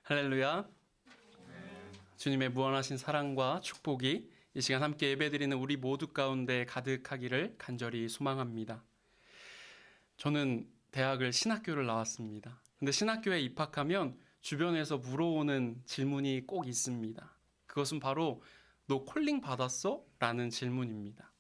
할렐루야. 주님의 무한하신 사랑과 축복이 이 시간 함께 예배드리는 우리 모두 가운데 가득하기를 간절히 소망합니다. 저는 대학을 신학교를 나왔습니다. 근데 신학교에 입학하면 주변에서 물어오는 질문이 꼭 있습니다. 그것은 바로 너 콜링 받았어? 라는 질문입니다.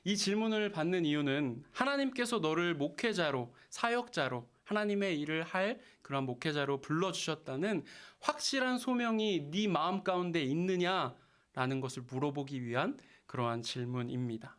이 질문을 받는 이유는 하나님께서 너를 목회자로, 사역자로, 하나님의 일을 할 그런 목회자로 불러주셨다는 확실한 소명이 네 마음 가운데 있느냐라는 것을 물어보기 위한 그러한 질문입니다.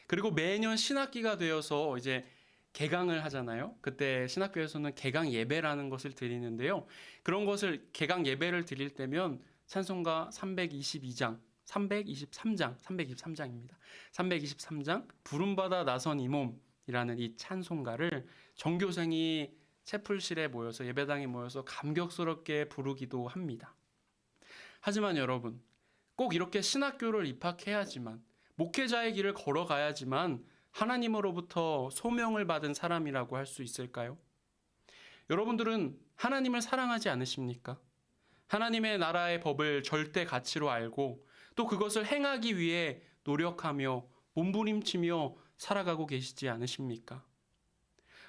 그리고 매년 신학기가 되어서 이제 개강을 하잖아요. 그때 신학교에서는 개강 예배라는 것을 드리는데요. 그런 것을 개강 예배를 드릴 때면 찬송가 323장입니다. 323장 부름받아 나선 이 몸이라는 이 찬송가를 전교생이 채플실에 모여서 예배당에 모여서 감격스럽게 부르기도 합니다. 하지만 여러분, 꼭 이렇게 신학교를 입학해야지만 목회자의 길을 걸어가야지만 하나님으로부터 소명을 받은 사람이라고 할 수 있을까요? 여러분들은 하나님을 사랑하지 않으십니까? 하나님의 나라의 법을 절대 가치로 알고 또 그것을 행하기 위해 노력하며 몸부림치며 살아가고 계시지 않으십니까?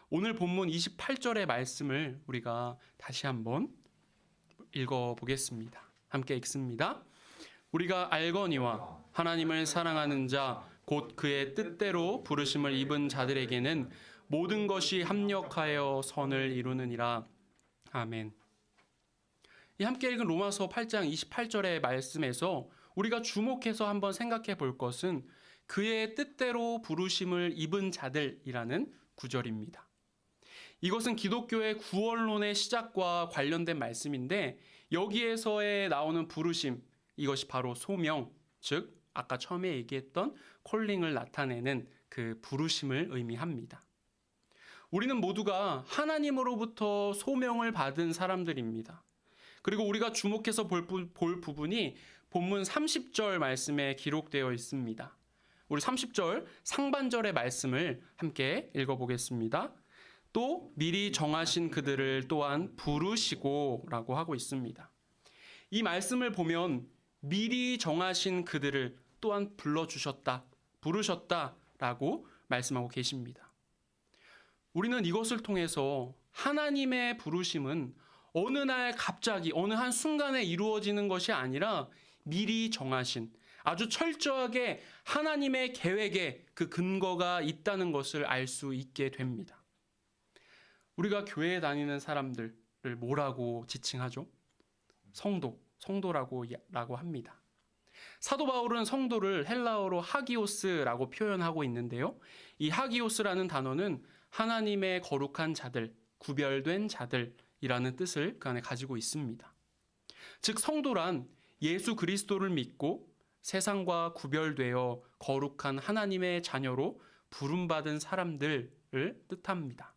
오늘 본문 28절의 말씀을 우리가 다시 한번 읽어보겠습니다. 함께 읽습니다. 우리가 알거니와 하나님을 사랑하는 자 곧 그의 뜻대로 부르심을 입은 자들에게는 모든 것이 합력하여 선을 이루느니라. 아멘. 이 함께 읽은 로마서 8장 28절의 말씀에서 우리가 주목해서 한번 생각해 볼 것은 그의 뜻대로 부르심을 입은 자들이라는 구절입니다. 이것은 기독교의 구원론의 시작과 관련된 말씀인데 여기에서의 나오는 부르심, 이것이 바로 소명, 즉 아까 처음에 얘기했던 콜링을 나타내는 그 부르심을 의미합니다. 우리는 모두가 하나님으로부터 소명을 받은 사람들입니다. 그리고 우리가 주목해서 볼 부분이 본문 30절 말씀에 기록되어 있습니다. 우리 30절 상반절의 말씀을 함께 읽어보겠습니다. 또 미리 정하신 그들을 또한 부르시고 라고 하고 있습니다. 이 말씀을 보면 미리 정하신 그들을 또한 불러주셨다, 부르셨다라고 말씀하고 계십니다. 우리는 이것을 통해서 하나님의 부르심은 어느 날 갑자기 어느 한 순간에 이루어지는 것이 아니라 미리 정하신 아주 철저하게 하나님의 계획에 그 근거가 있다는 것을 알 수 있게 됩니다. 우리가 교회에 다니는 사람들을 뭐라고 지칭하죠? 성도라고 합니다. 사도 바울은 성도를 헬라어로 하기오스라고 표현하고 있는데요. 이 하기오스라는 단어는 하나님의 거룩한 자들, 구별된 자들이라는 뜻을 그 안에 가지고 있습니다. 즉 성도란 예수 그리스도를 믿고 세상과 구별되어 거룩한 하나님의 자녀로 부름받은 사람들을 뜻합니다.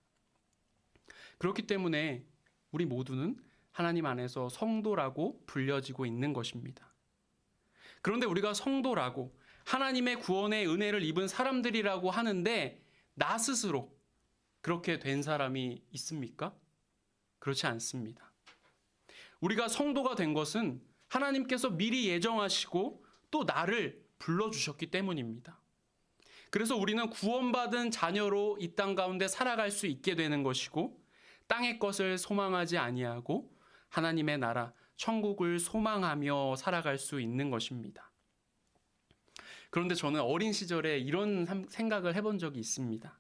그렇기 때문에 우리 모두는 하나님 안에서 성도라고 불려지고 있는 것입니다. 그런데 우리가 성도라고 하나님의 구원의 은혜를 입은 사람들이라고 하는데 나 스스로 그렇게 된 사람이 있습니까? 그렇지 않습니다. 우리가 성도가 된 것은 하나님께서 미리 예정하시고 또 나를 불러주셨기 때문입니다. 그래서 우리는 구원받은 자녀로 이 땅 가운데 살아갈 수 있게 되는 것이고 땅의 것을 소망하지 아니하고 하나님의 나라, 천국을 소망하며 살아갈 수 있는 것입니다. 그런데 저는 어린 시절에 이런 생각을 해본 적이 있습니다.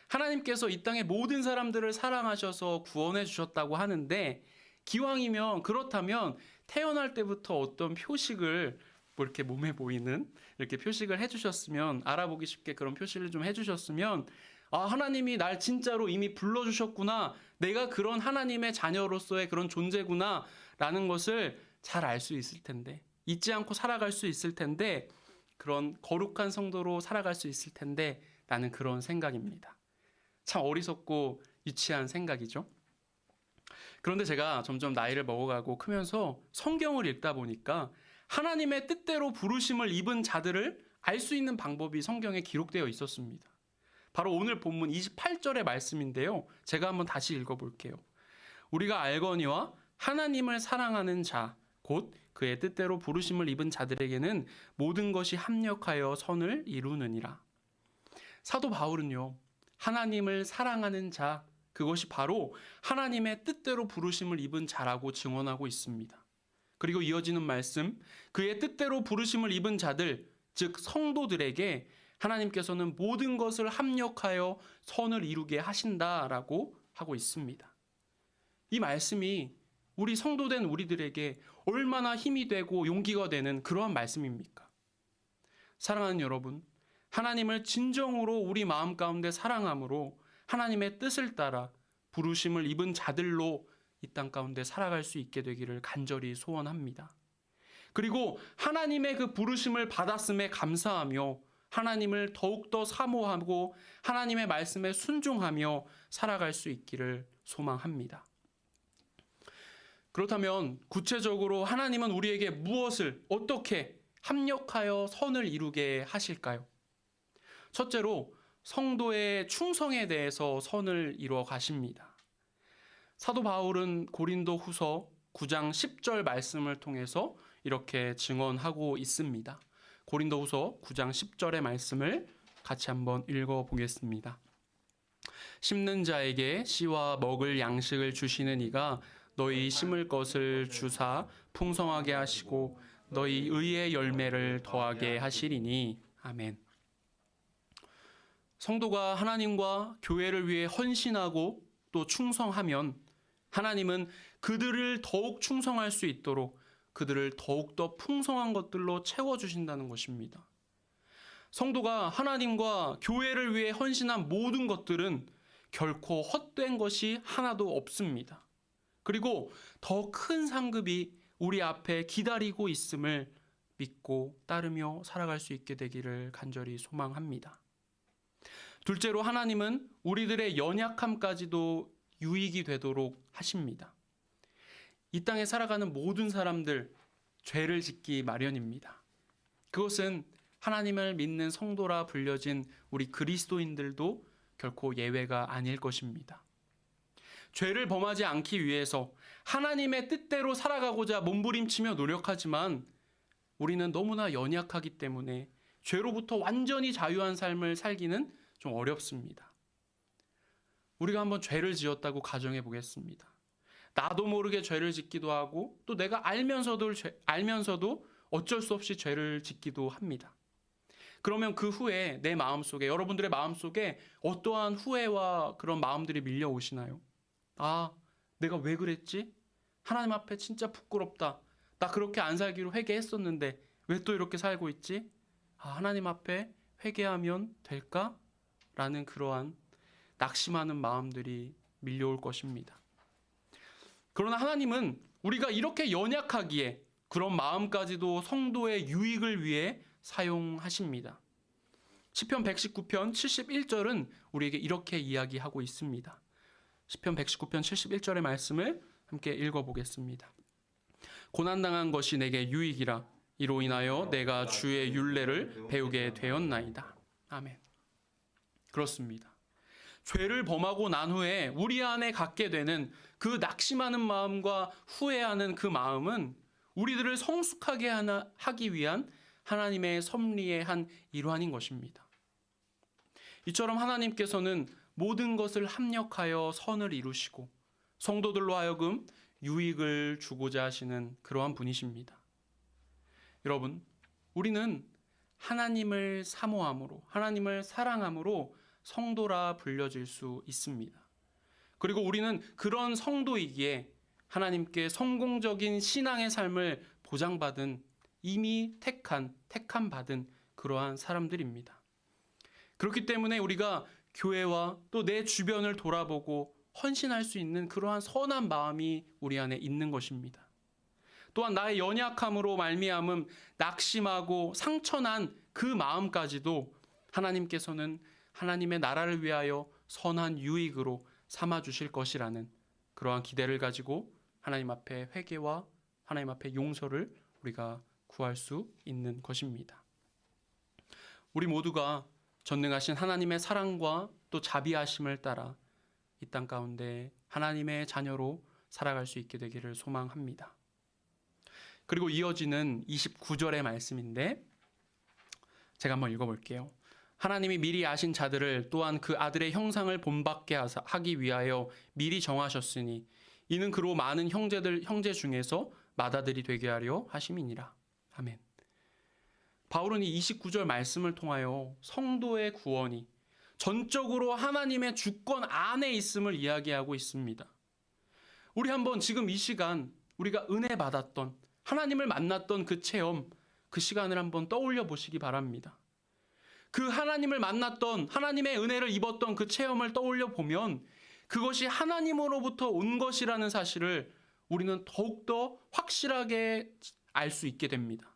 하나님께서 이 땅의 모든 사람들을 사랑하셔서 구원해 주셨다고 하는데 기왕이면 그렇다면 태어날 때부터 어떤 표식을 이렇게 몸에 보이는 이렇게 표식을 해주셨으면 알아보기 쉽게 그런 표시를 좀 해주셨으면 하나님이 날 진짜로 이미 불러주셨구나. 내가 그런 하나님의 자녀로서의 그런 존재구나. 라는 것을 잘 알 수 있을 텐데, 잊지 않고 살아갈 수 있을 텐데, 그런 거룩한 성도로 살아갈 수 있을 텐데, 라는 그런 생각입니다. 참 어리석고 유치한 생각이죠. 그런데 제가 점점 나이를 먹어가고 크면서 성경을 읽다 보니까 하나님의 뜻대로 부르심을 입은 자들을 알 수 있는 방법이 성경에 기록되어 있었습니다. 바로 오늘 본문 28절의 말씀인데요. 제가 한번 다시 읽어볼게요. 우리가 알거니와 하나님을 사랑하는 자, 곧 그의 뜻대로 부르심을 입은 자들에게는 모든 것이 합력하여 선을 이루느니라. 사도 바울은요, 하나님을 사랑하는 자, 그것이 바로 하나님의 뜻대로 부르심을 입은 자라고 증언하고 있습니다. 그리고 이어지는 말씀, 그의 뜻대로 부르심을 입은 자들, 즉 성도들에게 하나님께서는 모든 것을 합력하여 선을 이루게 하신다라고 하고 있습니다. 이 말씀이 우리 성도된 우리들에게 얼마나 힘이 되고 용기가 되는 그러한 말씀입니까? 사랑하는 여러분, 하나님을 진정으로 우리 마음 가운데 사랑함으로 하나님의 뜻을 따라 부르심을 입은 자들로 이 땅 가운데 살아갈 수 있게 되기를 간절히 소원합니다. 그리고 하나님의 그 부르심을 받았음에 감사하며 하나님을 더욱더 사모하고 하나님의 말씀에 순종하며 살아갈 수 있기를 소망합니다. 그렇다면 구체적으로 하나님은 우리에게 무엇을 어떻게 합력하여 선을 이루게 하실까요? 첫째로 성도의 충성에 대해서 선을 이루어 가십니다. 사도 바울은 고린도 후서 9장 10절 말씀을 통해서 이렇게 증언하고 있습니다. 고린도 후서 9장 10절의 말씀을 같이 한번 읽어보겠습니다. 심는 자에게 씨와 먹을 양식을 주시는 이가 너희 심을 것을 주사 풍성하게 하시고 너희 의의 열매를 더하게 하시리니. 아멘. 성도가 하나님과 교회를 위해 헌신하고 또 충성하면 하나님은 그들을 더욱 충성할 수 있도록 그들을 더욱더 풍성한 것들로 채워주신다는 것입니다. 성도가 하나님과 교회를 위해 헌신한 모든 것들은 결코 헛된 것이 하나도 없습니다. 그리고 더 큰 상급이 우리 앞에 기다리고 있음을 믿고 따르며 살아갈 수 있게 되기를 간절히 소망합니다. 둘째로 하나님은 우리들의 연약함까지도 유익이 되도록 하십니다. 이 땅에 살아가는 모든 사람들 죄를 짓기 마련입니다. 그것은 하나님을 믿는 성도라 불려진 우리 그리스도인들도 결코 예외가 아닐 것입니다. 죄를 범하지 않기 위해서 하나님의 뜻대로 살아가고자 몸부림치며 노력하지만 우리는 너무나 연약하기 때문에 죄로부터 완전히 자유한 삶을 살기는 좀 어렵습니다. 우리가 한번 죄를 지었다고 가정해 보겠습니다. 나도 모르게 죄를 짓기도 하고 또 내가 알면서도 어쩔 수 없이 죄를 짓기도 합니다. 그러면 그 후에 내 마음속에, 여러분들의 마음속에 어떠한 후회와 그런 마음들이 밀려오시나요? 아, 내가 왜 그랬지? 하나님 앞에 진짜 부끄럽다. 나 그렇게 안 살기로 회개했었는데 왜 또 이렇게 살고 있지? 아, 하나님 앞에 회개하면 될까? 라는 그러한 낙심하는 마음들이 밀려올 것입니다. 그러나 하나님은 우리가 이렇게 연약하기에 그런 마음까지도 성도의 유익을 위해 사용하십니다. 시편 119편 71절은 우리에게 이렇게 이야기하고 있습니다. 시편 119편 71절의 말씀을 함께 읽어보겠습니다. 고난당한 것이 내게 유익이라 이로 인하여 내가 주의 율례를 배우게 되었나이다. 아멘. 그렇습니다. 죄를 범하고 난 후에 우리 안에 갖게 되는 그 낙심하는 마음과 후회하는 그 마음은 우리들을 성숙하게 하기 위한 하나님의 섭리의 한 일환인 것입니다. 이처럼 하나님께서는 모든 것을 합력하여 선을 이루시고 성도들로 하여금 유익을 주고자 하시는 그러한 분이십니다. 여러분, 우리는 하나님을 사모함으로, 하나님을 사랑함으로 성도라 불려질 수 있습니다. 그리고 우리는 그런 성도이기에 하나님께 성공적인 신앙의 삶을 보장받은 이미 택함 받은 그러한 사람들입니다. 그렇기 때문에 우리가 교회와 또 내 주변을 돌아보고 헌신할 수 있는 그러한 선한 마음이 우리 안에 있는 것입니다. 또한 나의 연약함으로 말미암음 낙심하고 상처난 그 마음까지도 하나님께서는 하나님의 나라를 위하여 선한 유익으로 삼아 주실 것이라는 그러한 기대를 가지고 하나님 앞에 회개와 하나님 앞에 용서를 우리가 구할 수 있는 것입니다. 우리 모두가 전능하신 하나님의 사랑과 또 자비하심을 따라 이 땅 가운데 하나님의 자녀로 살아갈 수 있게 되기를 소망합니다. 그리고 이어지는 29절의 말씀인데 제가 한번 읽어볼게요. 하나님이 미리 아신 자들을 또한 그 아들의 형상을 본받게 하기 위하여 미리 정하셨으니 이는 그로 많은 형제 중에서 맏아들이 되게 하려 하심이니라. 아멘. 바울은 이 29절 말씀을 통하여 성도의 구원이 전적으로 하나님의 주권 안에 있음을 이야기하고 있습니다. 우리 한번 지금 이 시간 우리가 은혜 받았던 하나님을 만났던 그 체험, 그 시간을 한번 떠올려 보시기 바랍니다. 그 하나님을 만났던 하나님의 은혜를 입었던 그 체험을 떠올려 보면 그것이 하나님으로부터 온 것이라는 사실을 우리는 더욱더 확실하게 알 수 있게 됩니다.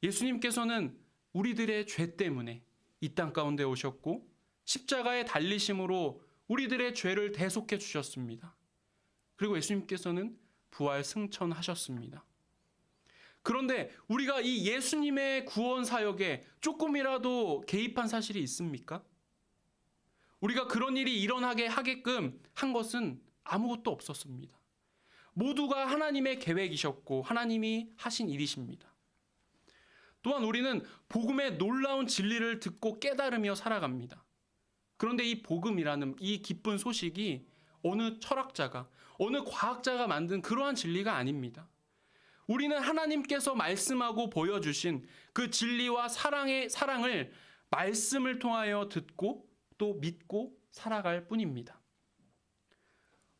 예수님께서는 우리들의 죄 때문에 이 땅 가운데 오셨고 십자가에 달리심으로 우리들의 죄를 대속해 주셨습니다. 그리고 예수님께서는 부활 승천하셨습니다. 그런데 우리가 이 예수님의 구원 사역에 조금이라도 개입한 사실이 있습니까? 우리가 그런 일이 일어나게 하게끔 한 것은 아무것도 없었습니다. 모두가 하나님의 계획이셨고 하나님이 하신 일이십니다. 또한 우리는 복음의 놀라운 진리를 듣고 깨달으며 살아갑니다. 그런데 이 복음이라는 이 기쁜 소식이 어느 철학자가, 어느 과학자가 만든 그러한 진리가 아닙니다. 우리는 하나님께서 말씀하고 보여주신 그 진리와 사랑을 말씀을 통하여 듣고 또 믿고 살아갈 뿐입니다.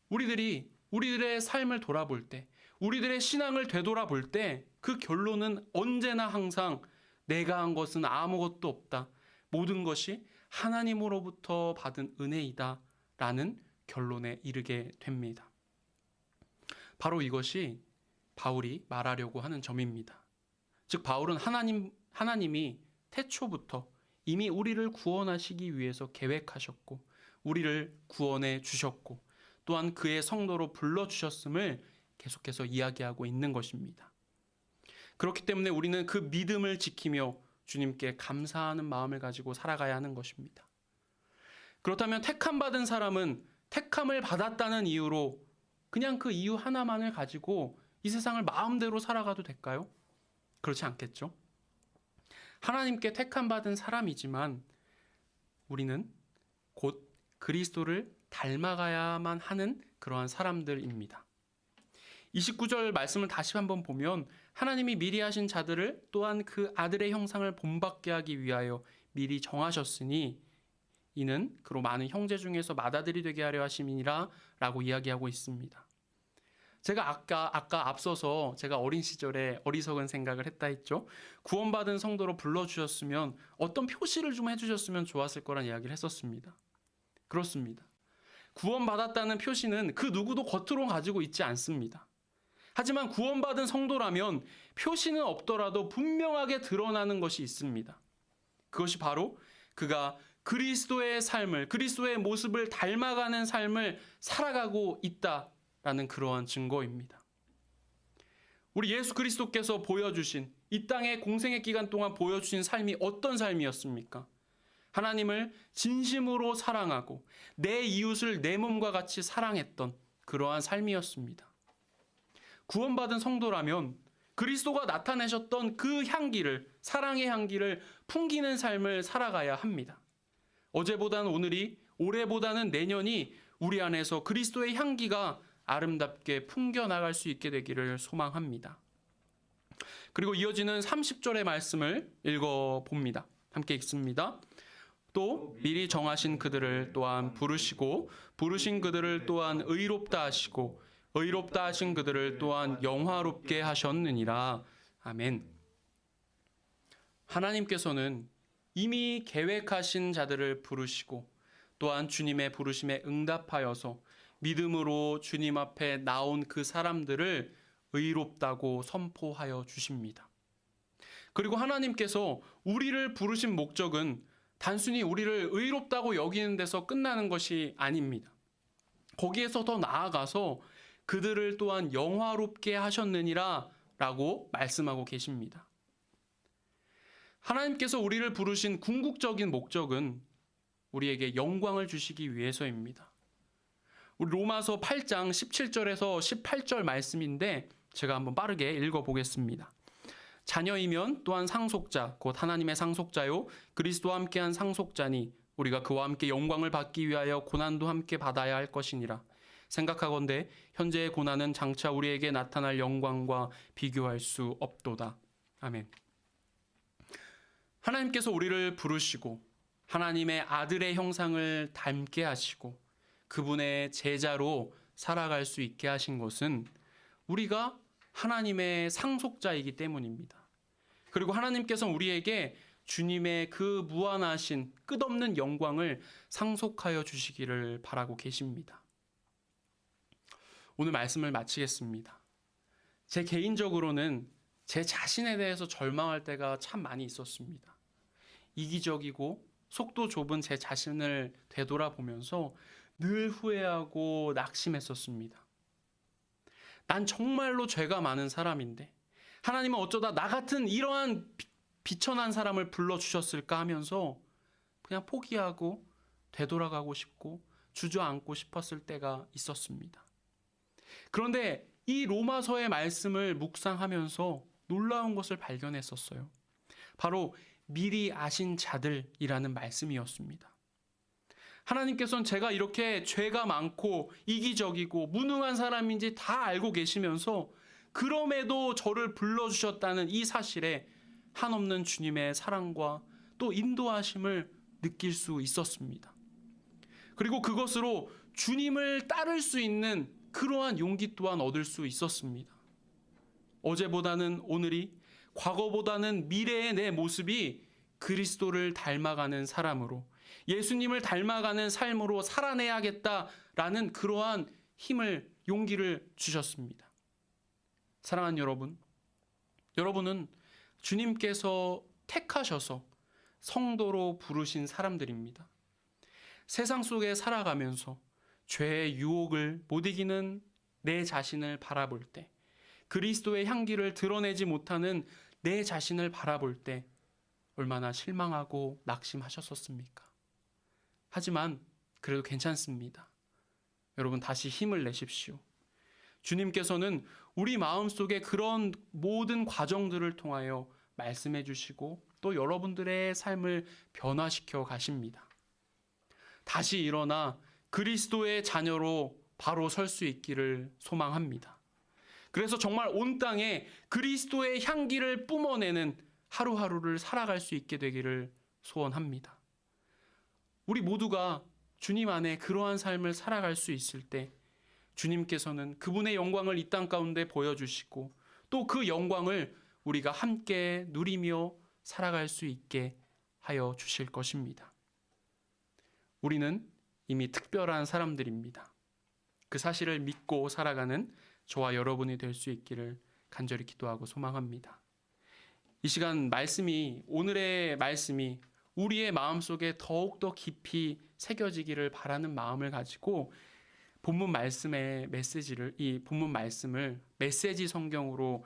우리들의 삶을 돌아볼 때, 우리들의 신앙을 되돌아볼 때 그 결론은 언제나 항상 내가 한 것은 아무것도 없다. 모든 것이 하나님으로부터 받은 은혜이다. 라는 결론에 이르게 됩니다. 바로 이것이 바울이 말하려고 하는 점입니다. 즉 바울은 하나님이 태초부터 이미 우리를 구원하시기 위해서 계획하셨고 우리를 구원해 주셨고 또한 그의 성도로 불러주셨음을 계속해서 이야기하고 있는 것입니다. 그렇기 때문에 우리는 그 믿음을 지키며 주님께 감사하는 마음을 가지고 살아가야 하는 것입니다. 그렇다면 택함받은 사람은 택함을 받았다는 이유로 그냥 그 이유 하나만을 가지고 이 세상을 마음대로 살아가도 될까요? 그렇지 않겠죠? 하나님께 택함받은 사람이지만 우리는 곧 그리스도를 닮아가야만 하는 그러한 사람들입니다. 29절 말씀을 다시 한번 보면 하나님이 미리 하신 자들을 또한 그 아들의 형상을 본받게 하기 위하여 미리 정하셨으니 이는 그로 많은 형제 중에서 맏아들이 되게 하려 하심이니라 라고 이야기하고 있습니다. 제가 아까 앞서서 제가 어린 시절에 어리석은 생각을 했다 했죠. 구원받은 성도로 불러주셨으면 어떤 표시를 좀 해주셨으면 좋았을 거란 이야기를 했었습니다. 그렇습니다. 구원받았다는 표시는 그 누구도 겉으로 가지고 있지 않습니다. 하지만 구원받은 성도라면 표시는 없더라도 분명하게 드러나는 것이 있습니다. 그것이 바로 그가 그리스도의 삶을, 그리스도의 모습을 닮아가는 삶을 살아가고 있다라는 그러한 증거입니다. 우리 예수 그리스도께서 보여주신 이 땅의 공생의 기간 동안 보여주신 삶이 어떤 삶이었습니까? 하나님을 진심으로 사랑하고 내 이웃을 내 몸과 같이 사랑했던 그러한 삶이었습니다. 구원받은 성도라면 그리스도가 나타내셨던 그 향기를, 사랑의 향기를 풍기는 삶을 살아가야 합니다. 어제보다는 오늘이, 올해보다는 내년이 우리 안에서 그리스도의 향기가 아름답게 풍겨나갈 수 있게 되기를 소망합니다. 그리고 이어지는 30절의 말씀을 읽어봅니다. 함께 읽습니다. 또 미리 정하신 그들을 또한 부르시고 부르신 그들을 또한 의롭다 하시고 의롭다 하신 그들을 또한 영화롭게 하셨느니라. 아멘. 하나님께서는 이미 계획하신 자들을 부르시고 또한 주님의 부르심에 응답하여서 믿음으로 주님 앞에 나온 그 사람들을 의롭다고 선포하여 주십니다. 그리고 하나님께서 우리를 부르신 목적은 단순히 우리를 의롭다고 여기는 데서 끝나는 것이 아닙니다. 거기에서 더 나아가서 그들을 또한 영화롭게 하셨느니라 라고 말씀하고 계십니다. 하나님께서 우리를 부르신 궁극적인 목적은 우리에게 영광을 주시기 위해서입니다. 우리 로마서 8장 17절에서 18절 말씀인데 제가 한번 빠르게 읽어보겠습니다. 자녀이면 또한 상속자, 곧 하나님의 상속자요 그리스도와 함께한 상속자니 우리가 그와 함께 영광을 받기 위하여 고난도 함께 받아야 할 것이니라. 생각하건대 현재의 고난은 장차 우리에게 나타날 영광과 비교할 수 없도다. 아멘. 하나님께서 우리를 부르시고 하나님의 아들의 형상을 닮게 하시고 그분의 제자로 살아갈 수 있게 하신 것은 우리가 하나님의 상속자이기 때문입니다. 그리고 하나님께서 우리에게 주님의 그 무한하신 끝없는 영광을 상속하여 주시기를 바라고 계십니다. 오늘 말씀을 마치겠습니다. 제 개인적으로는 제 자신에 대해서 절망할 때가 참 많이 있었습니다. 이기적이고 속도 좁은 제 자신을 되돌아보면서 늘 후회하고 낙심했었습니다. 난 정말로 죄가 많은 사람인데 하나님은 어쩌다 나 같은 이러한 비천한 사람을 불러주셨을까 하면서 그냥 포기하고 되돌아가고 싶고 주저앉고 싶었을 때가 있었습니다. 그런데 이 로마서의 말씀을 묵상하면서 놀라운 것을 발견했었어요. 바로 미리 아신 자들이라는 말씀이었습니다. 하나님께서는 제가 이렇게 죄가 많고 이기적이고 무능한 사람인지 다 알고 계시면서 그럼에도 저를 불러주셨다는 이 사실에 한없는 주님의 사랑과 또 인도하심을 느낄 수 있었습니다. 그리고 그것으로 주님을 따를 수 있는 그러한 용기 또한 얻을 수 있었습니다. 어제보다는 오늘이, 과거보다는 미래의 내 모습이 그리스도를 닮아가는 사람으로, 예수님을 닮아가는 삶으로 살아내야겠다라는 그러한 힘을, 용기를 주셨습니다. 사랑하는 여러분, 여러분은 주님께서 택하셔서 성도로 부르신 사람들입니다. 세상 속에 살아가면서 죄의 유혹을 못 이기는 내 자신을 바라볼 때, 그리스도의 향기를 드러내지 못하는 내 자신을 바라볼 때 얼마나 실망하고 낙심하셨었습니까? 하지만 그래도 괜찮습니다. 여러분 다시 힘을 내십시오. 주님께서는 우리 마음속에 그런 모든 과정들을 통하여 말씀해 주시고 또 여러분들의 삶을 변화시켜 가십니다. 다시 일어나 그리스도의 자녀로 바로 설 수 있기를 소망합니다. 그래서 정말 온 땅에 그리스도의 향기를 뿜어내는 하루하루를 살아갈 수 있게 되기를 소원합니다. 우리 모두가 주님 안에 그러한 삶을 살아갈 수 있을 때 주님께서는 그분의 영광을 이 땅 가운데 보여주시고 또 그 영광을 우리가 함께 누리며 살아갈 수 있게 하여 주실 것입니다. 우리는 이미 특별한 사람들입니다. 그 사실을 믿고 살아가는 저와 여러분이 될 수 있기를 간절히 기도하고 소망합니다. 이 시간 오늘의 말씀이 우리의 마음속에 더욱더 깊이 새겨지기를 바라는 마음을 가지고 본문 말씀의 이 본문 말씀을 메시지 성경으로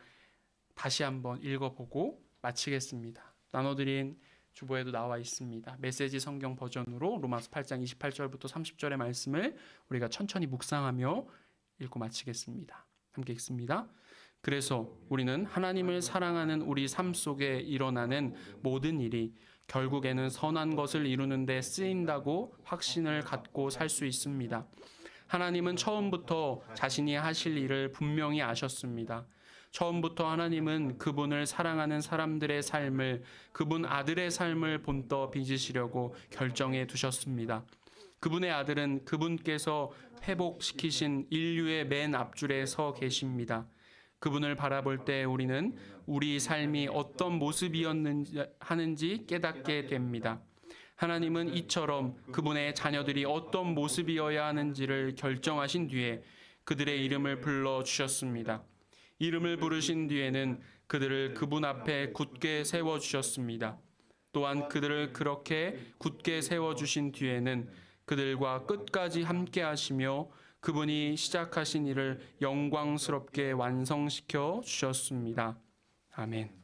다시 한번 읽어보고 마치겠습니다. 나눠드린 주보에도 나와 있습니다. 메시지 성경 버전으로 로마서 8장 28절부터 30절의 말씀을 우리가 천천히 묵상하며 읽고 마치겠습니다. 함께 읽습니다. 그래서 우리는 하나님을 사랑하는 우리 삶 속에 일어나는 모든 일이 결국에는 선한 것을 이루는 데 쓰인다고 확신을 갖고 살 수 있습니다. 하나님은 처음부터 자신이 하실 일을 분명히 아셨습니다. 처음부터 하나님은 그분을 사랑하는 사람들의 삶을, 그분 아들의 삶을 본떠 빚으시려고 결정해 두셨습니다. 그분의 아들은 그분께서 회복시키신 인류의 맨 앞줄에 서 계십니다. 그분을 바라볼 때 우리는 우리 삶이 어떤 모습이었는지 깨닫게 됩니다. 하나님은 이처럼 그분의 자녀들이 어떤 모습이어야 하는지를 결정하신 뒤에 그들의 이름을 불러주셨습니다. 이름을 부르신 뒤에는 그들을 그분 앞에 굳게 세워주셨습니다. 또한 그들을 그렇게 굳게 세워주신 뒤에는 그들과 끝까지 함께 하시며 그분이 시작하신 일을 영광스럽게 완성시켜 주셨습니다. 아멘.